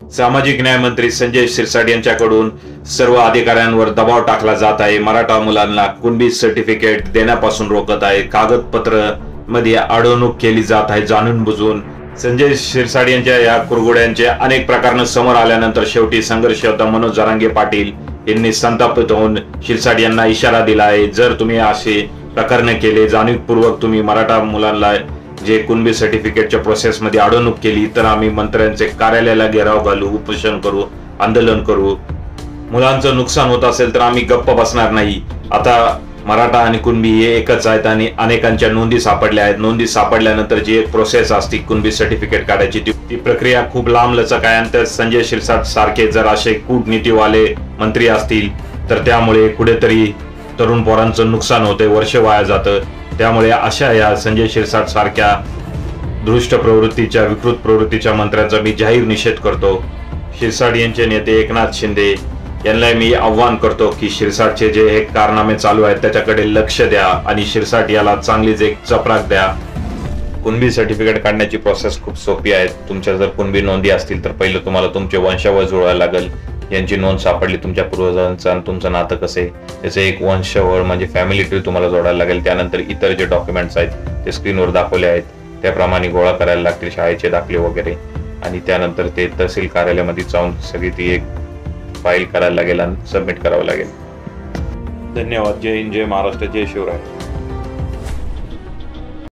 सामाजिक न्याय मंत्री संजय शिरसाट यांच्याकडून सर्व अधिकाऱ्यांवर दबाव टाकला जात आहे। मराठा मुलांना कुणबी सर्टिफिकेट देण्यापासून रोखत आहे। कागदपत्र मध्ये अडवणूक केली जात आहे जाणून बुजून। संजय शिरसाट यांच्या या कुरघोड्यांचे अनेक प्रकरण समोर आल्यानंतर शेवटी संघर्ष योद्धा मनोज जरांगे पाटील यांनी संतापित होऊन शिरसाट यांना इशारा दिला आहे, जर तुम्ही असे प्रकरण केले, जाणीवपूर्वक तुम्ही मराठा मुलांना जे कुणबी सर्टिफिकेटच्या प्रोसेस मध्ये अडवणूक केली, तर आम्ही मंत्र्यांचे कार्यालयाला घेराव घालू, उपोषण करू, आंदोलन करू। मुलांचं नुकसान होत असेल तर आम्ही गप्प बसणार नाही। आता मराठा आणि कुणबी हे एकच आहेत आणि अनेकांच्या नोंदी सापडल्या आहेत। नोंदी सापडल्यानंतर जी एक प्रोसेस असते कुणबी सर्टिफिकेट काढायची ती प्रक्रिया खूप लांब लचक आहे। आणि संजय शिरसाट सारखे जर असे कूटनीतीवाले मंत्री असतील तर त्यामुळे कुठेतरी तरुण पोरांचं नुकसान होते, वर्ष वाया जातं। त्यामुळे अशा या संजय शिरसाट सारख्या दृष्ट प्रवृत्तीच्या, विकृत प्रवृत्तीच्या मंत्र्यांचा मी जाहीर निषेध करतो। शिरसाट यांचे नेते एकनाथ शिंदे यांना मी आव्हान करतो की शिरसाटचे जे हे कारनामे चालू आहेत त्याच्याकडे लक्ष द्या आणि शिरसाट याला चांगलीच एक चपराक द्या। कुणबी सर्टिफिकेट काढण्याची प्रोसेस खूप सोपी आहे। तुमच्या जर कुणबी नोंदी असतील तर पहिलं तुम्हाला तुमचे वंशावळ जुळवायला लागेल, यांची नोंद सापडली तुमच्या पूर्वजांचं आणि तुमचं नातं कसं आहे त्याचं एक वंशावळ म्हणजे फॅमिली ट्री तुम्हाला जोडायला लागेल। त्यानंतर इतर जे डॉक्युमेंट्स आहेत ते स्क्रीनवर दाखवले आहेत त्याप्रमाणे गोळा करायला लागतील, शाळेचे दाखले वगैरे, आणि त्यानंतर ते तहसील कार्यालयामध्ये जाऊन सगळी ती एक फाईल करायला लागेल आणि सबमिट करावं लागेल। धन्यवाद। जय हिंद, जय महाराष्ट्र, जय शिवराय।